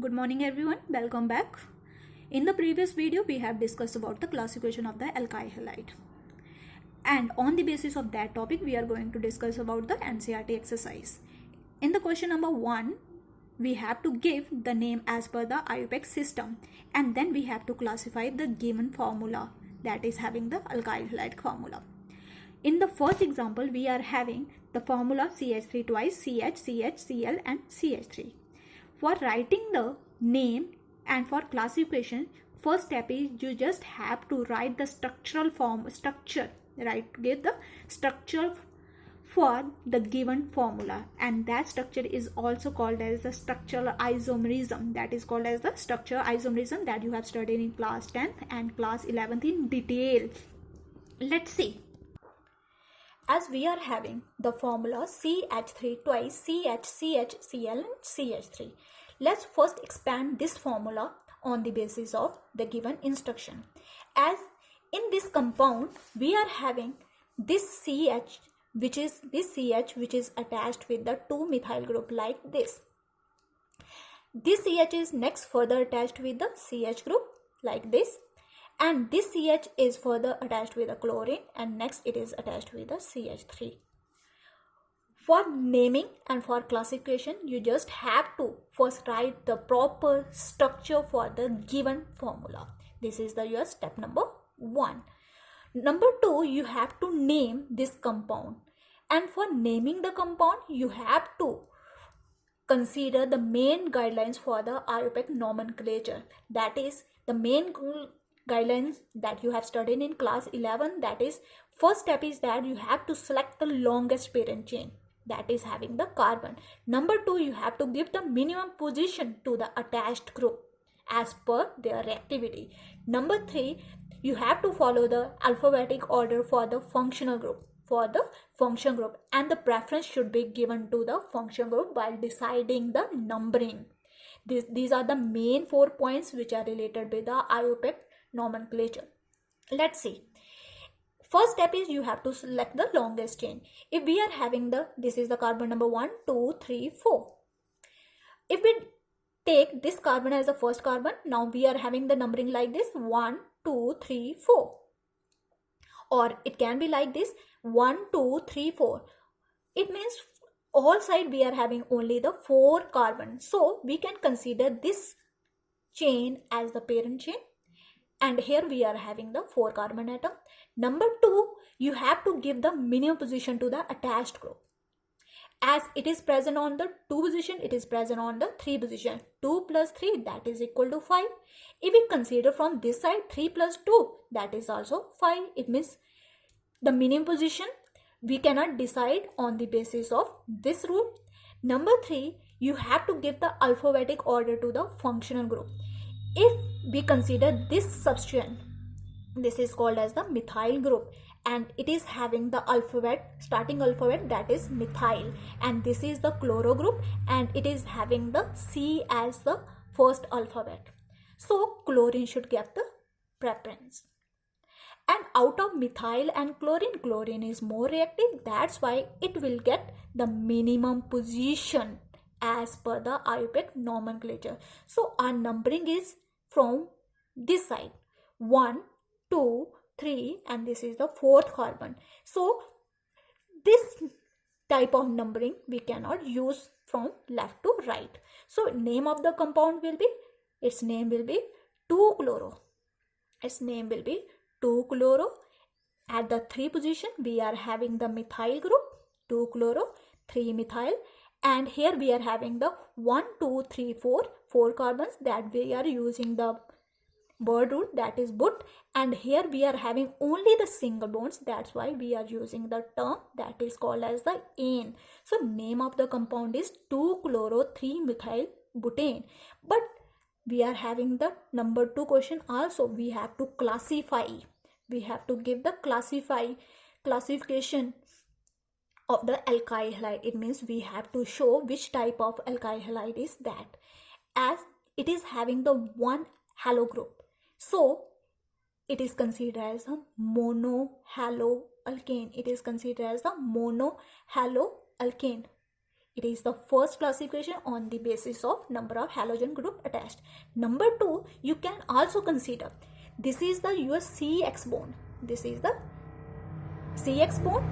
Good morning everyone, welcome back. In the previous video we have discussed about the classification of the alkyl halide, and on the basis of that topic we are going to discuss about the NCERT exercise. In the question number 1 we have to give the name as per the IUPAC system, and then we have to classify the given formula that is having the alkyl halide formula. In the first example we are having the formula CH3 twice, CH, CH, Cl and CH3. For writing the name and for classification, first step is you just have to write the structure, give the structure for the given formula, and that structure is also called as the structural isomerism. That is called as the structural isomerism that you have studied in class 10th and class 11th in detail. Let's see. As we are having the formula CH3 twice, CH, CH, Cl and CH3. Let's first expand this formula on the basis of the given instruction. As in this compound, we are having this CH, which is attached with the 2-methyl group like this. This CH is next further attached with the CH group like this. And this CH is further attached with a chlorine, and next it is attached with a CH3. For naming and for classification, you just have to first write the proper structure for the given formula. This is your step number 1. Number 2, you have to name this compound. And for naming the compound, you have to consider the main guidelines for the IUPAC nomenclature. That is the main guidelines that you have studied in class 11. That is, first step is that you have to select the longest parent chain that is having the carbon. Number 2, you have to give the minimum position to the attached group as per their activity. Number 3, you have to follow the alphabetic order for the functional group. And the preference should be given to the function group while deciding the numbering. These are the main 4 points which are related with the IUPAC nomenclature. Let's see. First step is you have to select the longest chain. If we are having this is the carbon number 1, 2, 3, 4. If we take this carbon as the first carbon, now we are having the numbering like this: 1, 2, 3, 4. Or it can be like this: 1, 2, 3, 4. It means all side we are having only the 4 carbon. So we can consider this chain as the parent chain. And here we are having the 4 carbon atom. Number 2, you have to give the minimum position to the attached group. As it is present on the 2 position, it is present on the 3 position. 2 plus 3, that is equal to 5. If we consider from this side, 3 plus 2, that is also 5. It means the minimum position we cannot decide on the basis of this rule. Number 3, you have to give the alphabetic order to the functional group. If we consider this substituent, this is called as the methyl group, and it is having the starting alphabet that is methyl, and this is the chloro group, and it is having the C as the first alphabet. So chlorine should get the preference. And out of methyl and chlorine is more reactive. That's why it will get the minimum position as per the IUPAC nomenclature. So our numbering is from this side: 1, 2, 3, and this is the 4th carbon. So this type of numbering we cannot use from left to right. So name of the compound will be, its name will be 2-chloro. Its name will be 2-chloro. At the 3 position we are having the methyl group, 2-chloro, 3-methyl. And here we are having the 1, 2, 3, 4 carbons that we are using the word root, that is but. And here we are having only the single bonds. That's why we are using the term that is called as the ane. So name of the compound is 2-chloro 3-methyl butane. But we are having the number 2 question also. We have to classify. We have to give the classification of the alkyl halide. It means we have to show which type of alkyl halide is that. As it is having the 1 halo group, so it is considered as a monohaloalkane. It is considered as a monohaloalkane. It is the first classification on the basis of number of halogen group attached. Number 2, you can also consider this is the your CX bond. This is the CX bond,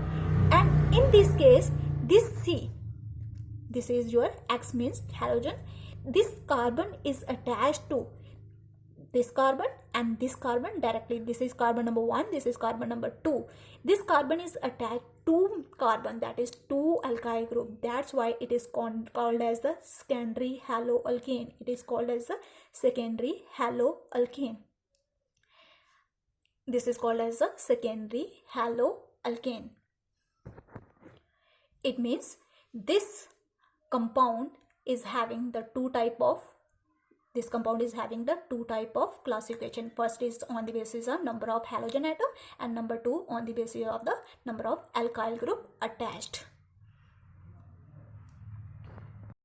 and in this case, this C, this is your X means halogen. This carbon is attached to this carbon and this carbon directly. This is carbon number 1, this is carbon number 2. This carbon is attached to carbon, that is 2 alkyl group. That's why it is called as the secondary haloalkane. It is called as the secondary haloalkane. This is called as a secondary haloalkane. It means this compound is having the two type of classification. First is on the basis of number of halogen atom, and number 2 on the basis of the number of alkyl group attached.